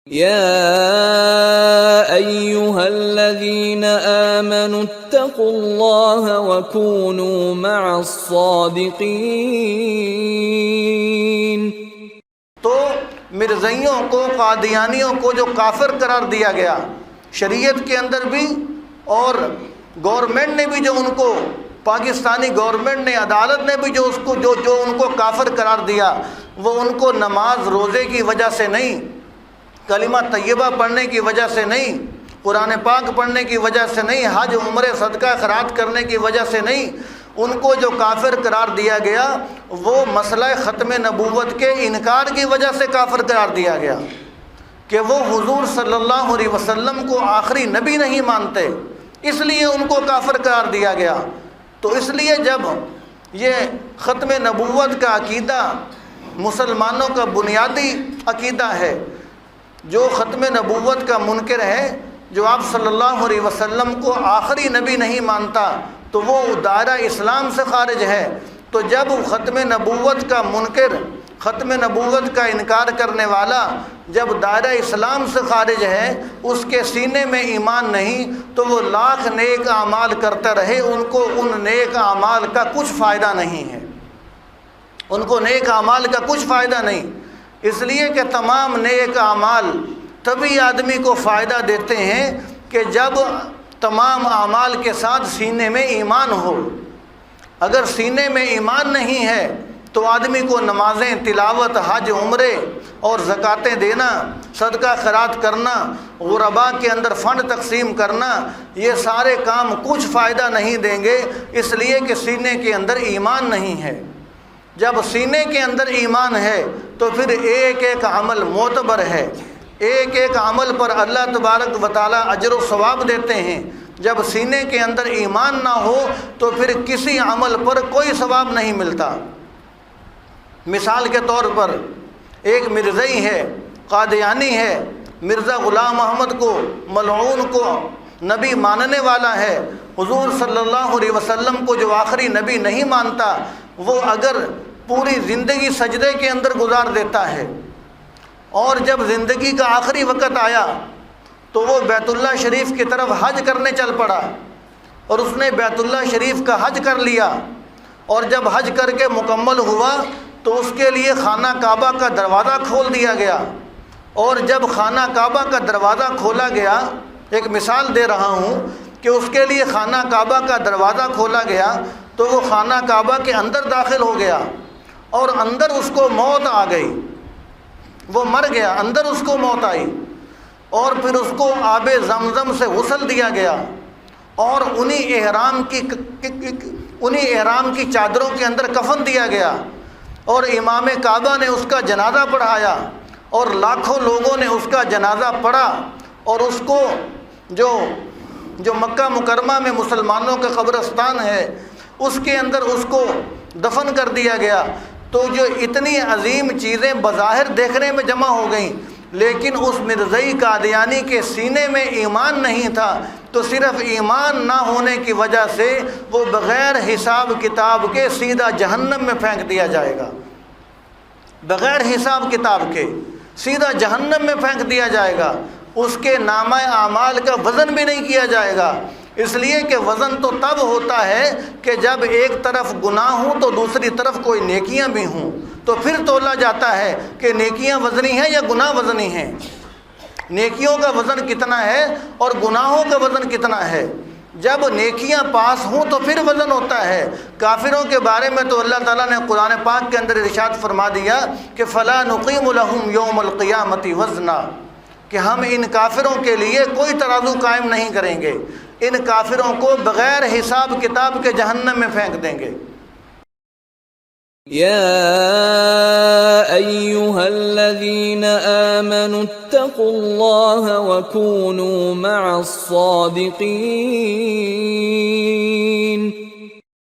يا أيها الذين آمنوا اتقوا الله وكونوا مع الصادقين۔ تو مرزائیوں کو، قادیانیوں کو جو کافر قرار دیا گیا شریعت کے اندر بھی، اور گورنمنٹ نے بھی جو ان کو، پاکستانی گورنمنٹ نے، عدالت نے بھی جو ان کو کافر قرار دیا، وہ ان کو نماز روزے کی وجہ سے نہیں، کلمہ طیبہ پڑھنے کی وجہ سے نہیں، قرآن پاک پڑھنے کی وجہ سے نہیں، حج عمرے صدقہ خیرات کرنے کی وجہ سے نہیں، ان کو جو کافر قرار دیا گیا وہ مسئلہ ختم نبوت کے انکار کی وجہ سے کافر قرار دیا گیا کہ وہ حضور صلی اللہ علیہ وسلم کو آخری نبی نہیں مانتے، اس لیے ان کو کافر قرار دیا گیا۔ تو اس لیے جب یہ ختم نبوت کا عقیدہ مسلمانوں کا بنیادی عقیدہ ہے، جو ختم نبوت کا منکر ہے، جو آپ صلی اللہ علیہ وسلم کو آخری نبی نہیں مانتا، تو وہ دائرہ اسلام سے خارج ہے۔ تو جب ختم نبوت کا منکر، ختم نبوت کا انکار کرنے والا جب دائرہ اسلام سے خارج ہے، اس کے سینے میں ایمان نہیں، تو وہ لاکھ نیک اعمال کرتا رہے، ان کو ان نیک اعمال کا کچھ فائدہ نہیں ہے، ان کو نیک اعمال کا کچھ فائدہ نہیں۔ اس لیے کہ تمام نیک اعمال تبھی آدمی کو فائدہ دیتے ہیں کہ جب تمام اعمال کے ساتھ سینے میں ایمان ہو۔ اگر سینے میں ایمان نہیں ہے تو آدمی کو نمازیں، تلاوت، حج، عمرے اور زکاتیں دینا، صدقہ خیرات کرنا، غرباء کے اندر فنڈ تقسیم کرنا، یہ سارے کام کچھ فائدہ نہیں دیں گے، اس لیے کہ سینے کے اندر ایمان نہیں ہے۔ جب سینے کے اندر ایمان ہے تو پھر ایک ایک عمل معتبر ہے، ایک ایک عمل پر اللہ تبارک و تعالی اجر و ثواب دیتے ہیں۔ جب سینے کے اندر ایمان نہ ہو تو پھر کسی عمل پر کوئی ثواب نہیں ملتا۔ مثال کے طور پر ایک مرزائی ہے، قادیانی ہے، مرزا غلام احمد کو، ملعون کو نبی ماننے والا ہے، حضور صلی اللہ علیہ وسلم کو جو آخری نبی نہیں مانتا، وہ اگر پوری زندگی سجدے کے اندر گزار دیتا ہے اور جب زندگی کا آخری وقت آیا تو وہ بیت اللہ شریف کی طرف حج کرنے چل پڑا، اور اس نے بیت اللہ شریف کا حج کر لیا، اور جب حج کر کے مکمل ہوا تو اس کے لیے خانہ کعبہ کا دروازہ کھول دیا گیا، اور جب خانہ کعبہ کا دروازہ کھولا گیا، ایک مثال دے رہا ہوں کہ اس کے لیے خانہ کعبہ کا دروازہ کھولا گیا تو وہ خانہ کعبہ کے اندر داخل ہو گیا، اور اندر اس کو موت آ گئی، وہ مر گیا، اندر اس کو موت آئی، اور پھر اس کو آب زمزم سے غسل دیا گیا، اور انہی احرام کی چادروں کے اندر کفن دیا گیا، اور امام کعبہ نے اس کا جنازہ پڑھایا، اور لاکھوں لوگوں نے اس کا جنازہ پڑھا، اور اس کو جو مکہ مکرمہ میں مسلمانوں کا قبرستان ہے اس کے اندر اس کو دفن کر دیا گیا۔ تو جو اتنی عظیم چیزیں بظاہر دیکھنے میں جمع ہو گئیں، لیکن اس مرزائی قادیانی کے سینے میں ایمان نہیں تھا، تو صرف ایمان نہ ہونے کی وجہ سے وہ بغیر حساب کتاب کے سیدھا جہنم میں پھینک دیا جائے گا، بغیر حساب کتاب کے سیدھا جہنم میں پھینک دیا جائے گا، اس کے نامہ اعمال کا وزن بھی نہیں کیا جائے گا۔ اس لیے کہ وزن تو تب ہوتا ہے کہ جب ایک طرف گناہ ہوں تو دوسری طرف کوئی نیکیاں بھی ہوں، تو پھر تولا جاتا ہے کہ نیکیاں وزنی ہیں یا گناہ وزنی ہیں، نیکیوں کا وزن کتنا ہے اور گناہوں کا وزن کتنا ہے۔ جب نیکیاں پاس ہوں تو پھر وزن ہوتا ہے۔ کافروں کے بارے میں تو اللہ تعالیٰ نے قرآن پاک کے اندر ارشاد فرما دیا کہ فَلَا نُقِيمُ لَهُمْ يَوْمَ الْقِيَامَةِ وَزْنًا، کہ ہم ان کافروں کے لیے کوئی ترازو قائم نہیں کریں گے، ان کافروں کو بغیر حساب کتاب کے جہنم میں پھینک دیں گے۔ يا أيها الذين آمنوا اتقوا الله وكونوا مع الصادقين۔